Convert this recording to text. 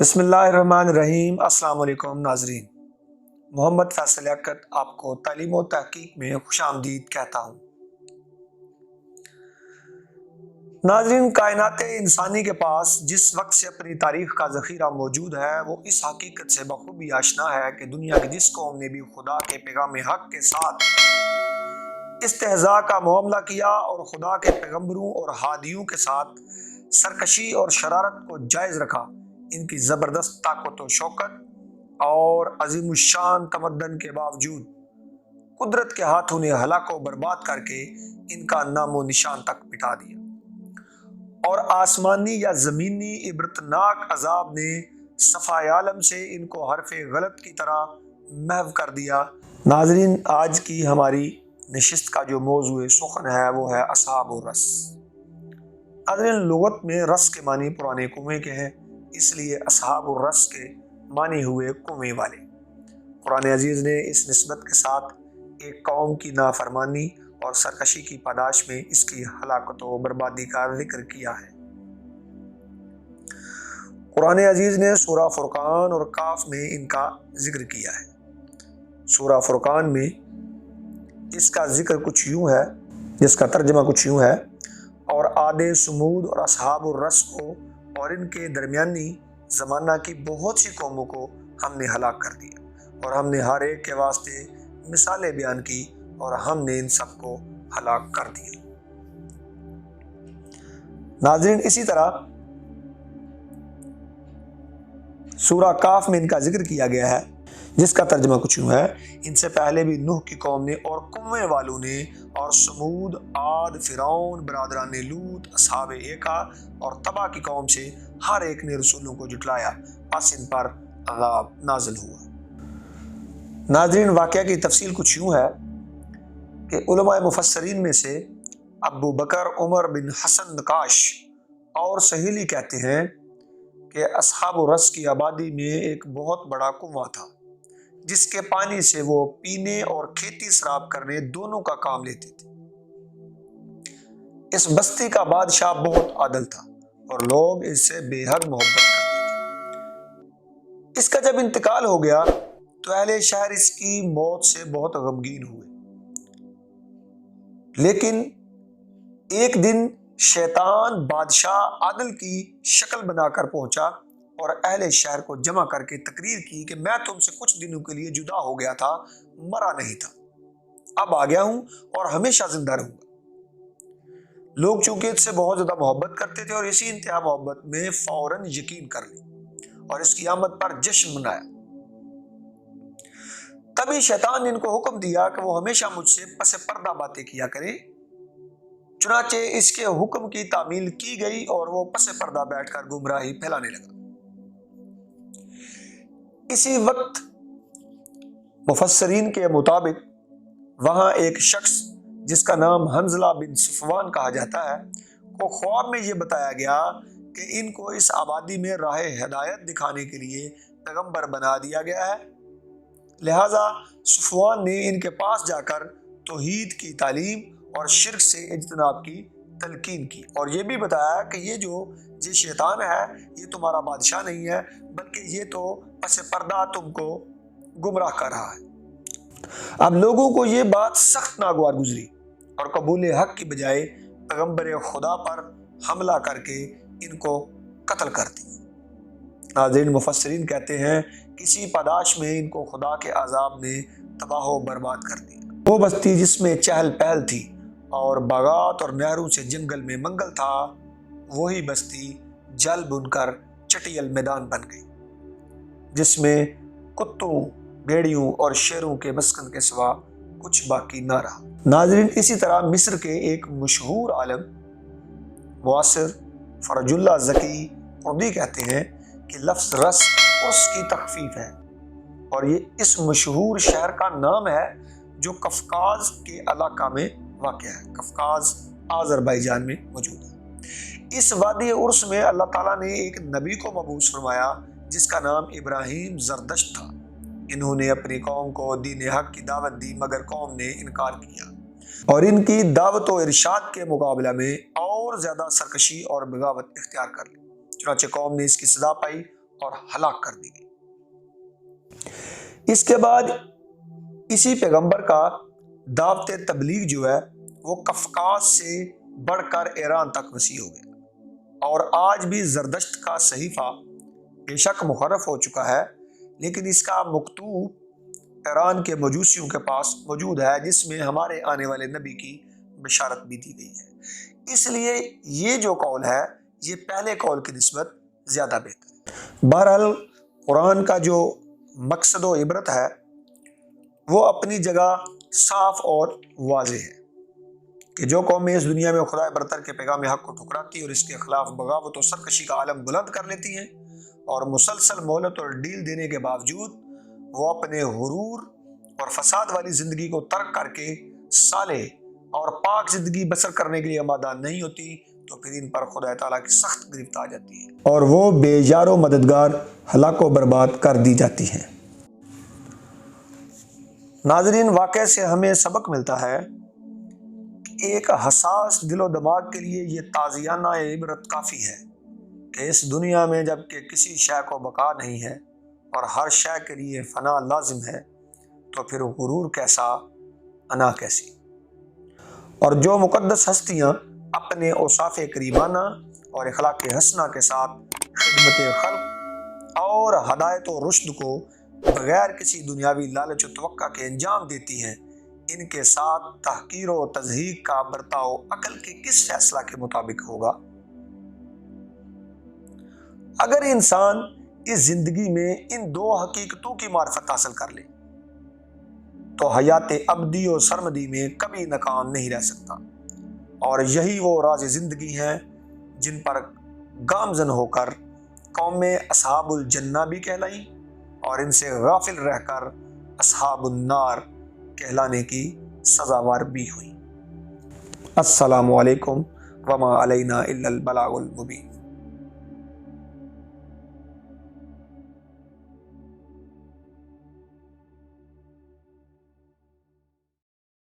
بسم اللہ الرحمن الرحیم۔ السلام علیکم ناظرین، محمد فیصل لیاقت آپ کو تعلیم و تحقیق میں خوش آمدید کہتا ہوں۔ ناظرین، کائنات انسانی کے پاس جس وقت سے اپنی تاریخ کا ذخیرہ موجود ہے، وہ اس حقیقت سے بخوبی آشنا ہے کہ دنیا کی جس قوم نے بھی خدا کے پیغام حق کے ساتھ استہزاء کا معاملہ کیا اور خدا کے پیغمبروں اور ہادیوں کے ساتھ سرکشی اور شرارت کو جائز رکھا، ان کی زبردست طاقت و شوکت اور عظیم الشان تمدن کے باوجود قدرت کے ہاتھوں نے ہلاک و برباد کر کے ان کا نام و نشان تک مٹا دیا، اور آسمانی یا زمینی عبرتناک عذاب نے صفائے عالم سے ان کو حرف غلط کی طرح محو کر دیا۔ ناظرین، آج کی ہماری نشست کا جو موضوع سخن ہے وہ ہے اصحاب الرس۔ ناظرین، لغت میں رس کے معنی پرانے کنویں کے ہیں، اس لیے اصحاب الرس کے معنی ہوئے کنویں والے۔ قرآن عزیز نے اس نسبت کے ساتھ ایک قوم کی نافرمانی اور سرکشی کی پاداش میں اس کی ہلاکت و بربادی کا ذکر کیا ہے۔ قرآن عزیز نے سورہ فرقان اور کاف میں ان کا ذکر کیا ہے۔ سورہ فرقان میں اس کا ذکر کچھ یوں ہے، جس کا ترجمہ کچھ یوں ہے: اور عاد، سمود اور اصحاب الرس کو اور ان کے درمیانی زمانہ کی بہت سی قوموں کو ہم نے ہلاک کر دیا، اور ہم نے ہر ایک کے واسطے مثالیں بیان کی، اور ہم نے ان سب کو ہلاک کر دیا۔ ناظرین، اسی طرح سورہ کاف میں ان کا ذکر کیا گیا ہے، جس کا ترجمہ کچھ یوں ہے: ان سے پہلے بھی نوح کی قوم نے اور کنویں والوں نے اور سمود، عاد، فرعون، برادران لوط، اصحاب ایکا اور تبا کی قوم سے ہر ایک نے رسولوں کو جھٹلایا، پس ان پر عذاب نازل ہوا۔ ناظرین، واقعہ کی تفصیل کچھ یوں ہے کہ علماء مفسرین میں سے ابو بکر عمر بن حسن نقاش اور سہیلی کہتے ہیں کہ اصحاب الرس کی آبادی میں ایک بہت بڑا کنواں تھا، جس کے پانی سے وہ پینے اور کھیتی سراب کرنے دونوں کا کام لیتے تھے۔ اس بستی کا بادشاہ بہت عادل تھا اور لوگ اس سے بے حد محبت کرتے تھے۔ اس کا جب انتقال ہو گیا تو اہل شہر اس کی موت سے بہت غمگین ہوئے، لیکن ایک دن شیطان بادشاہ عادل کی شکل بنا کر پہنچا اور اہل شہر کو جمع کر کے تقریر کی کہ میں تم سے کچھ دنوں کے لیے جدا ہو گیا تھا، مرا نہیں تھا، اب آ گیا ہوں اور ہمیشہ زندہ رہوں گا۔ لوگ چونکہ اس سے بہت زیادہ محبت کرتے تھے اور اسی انتہا محبت میں فوراً یقین کر لی اور اس کی آمد پر جشن منایا۔ تبھی شیطان نے ان کو حکم دیا کہ وہ ہمیشہ مجھ سے پس پردہ باتیں کیا کریں۔ چنانچہ اس کے حکم کی تعمیل کی گئی اور وہ پس پردہ بیٹھ کر گمراہی پھیلانے لگا۔ اسی وقت مفسرین کے مطابق وہاں ایک شخص جس کا نام حنظلہ بن صفوان کہا جاتا ہے کو خواب میں یہ بتایا گیا کہ ان کو اس آبادی میں راہ ہدایت دکھانے کے لیے پیغمبر بنا دیا گیا ہے، لہذا صفوان نے ان کے پاس جا کر توحید کی تعلیم اور شرک سے اجتناب کی تلقین کی، اور یہ بھی بتایا کہ یہ شیطان ہے، یہ تمہارا بادشاہ نہیں ہے، بلکہ یہ تو پس پردہ تم کو گمراہ کر رہا ہے۔ اب لوگوں کو یہ بات سخت ناگوار گزری اور قبول حق کی بجائے پیغمبر خدا پر حملہ کر کے ان کو قتل کر دی۔ ناظرین، مفسرین کہتے ہیں کسی پاداش میں ان کو خدا کے عذاب نے تباہ و برباد کر دیا۔ وہ بستی جس میں چہل پہل تھی اور باغات اور نہروں سے جنگل میں منگل تھا، وہی بستی جل بن کر چٹیل میدان بن گئی، جس میں کتوں، بھیڑیوں اور شیروں کے مسکن کے سوا کچھ باقی نہ رہا۔ ناظرین، اسی طرح مصر کے ایک مشہور عالم معاصر فرج اللہ زکی قرطبی کہتے ہیں کہ لفظ رس اس کی تخفیف ہے، اور یہ اس مشہور شہر کا نام ہے جو قفقاز کے علاقہ میں واقع ہے۔ قفقاز آذربائیجان میں موجود ہے۔ اس وادی عرس میں اللہ تعالیٰ نے ایک نبی کو مبعوث فرمایا جس کا نام ابراہیم زردشت تھا۔ انہوں نے اپنی قوم کو دین حق کی دعوت دی، مگر قوم نے انکار کیا اور ان کی دعوت و ارشاد کے مقابلہ میں اور زیادہ سرکشی اور بغاوت اختیار کر لی۔ چنانچہ قوم نے اس کی سزا پائی اور ہلاک کر دی گئی۔ اس کے بعد اسی پیغمبر کا دعوت تبلیغ جو ہے وہ قفقاز سے بڑھ کر ایران تک وسیع ہو گیا، اور آج بھی زردشت کا صحیفہ بے شک محرف ہو چکا ہے، لیکن اس کا مکتوب ایران کے مجوسیوں کے پاس موجود ہے، جس میں ہمارے آنے والے نبی کی بشارت بھی دی گئی ہے۔ اس لیے یہ جو قول ہے یہ پہلے قول کی نسبت زیادہ بہتر ہے۔ بہرحال قرآن کا جو مقصد و عبرت ہے وہ اپنی جگہ صاف اور واضح ہے کہ جو قومیں اس دنیا میں خدا برتر کے پیغام حق کو ٹھکراتی اور اس کے خلاف بغاوت و سرکشی کا عالم بلند کر لیتی ہیں، اور مسلسل مہلت اور ڈیل دینے کے باوجود وہ اپنے غرور اور فساد والی زندگی کو ترک کر کے صالح اور پاک زندگی بسر کرنے کے لیے آمادہ نہیں ہوتی، تو پھر ان پر خدا تعالیٰ کی سخت گرفت آ جاتی ہے اور وہ بے یار و مددگار ہلاک و برباد کر دی جاتی ہیں۔ ناظرین، واقعے سے ہمیں سبق ملتا ہے کہ ایک حساس دل و دماغ کے لیے یہ تازیانہ عبرت کافی ہے کہ اس دنیا میں جب کہ کسی شے کو بقا نہیں ہے اور ہر شے کے لیے فنا لازم ہے، تو پھر غرور کیسا، انا کیسی۔ اور جو مقدس ہستیاں اپنے اوصاف کریمانہ اور اخلاق حسنہ کے ساتھ خدمت خلق اور ہدایت و رشد کو بغیر کسی دنیاوی لالچ و توقع کے انجام دیتی ہیں، ان کے ساتھ تحقیر و تضحیق کا برتاؤ عقل کے کس فیصلہ کے مطابق ہوگا؟ اگر انسان اس زندگی میں ان دو حقیقتوں کی معرفت حاصل کر لے تو حیات ابدی و سرمدی میں کبھی ناکام نہیں رہ سکتا، اور یہی وہ راز زندگی ہیں جن پر گامزن ہو کر قومیں اصحاب الجنہ بھی کہلائیں اور ان سے غافل رہ کر اصحاب النار کہلانے کی سزاوار بھی ہوئی۔ السلام علیکم وما علینا الا البلاغ المبین۔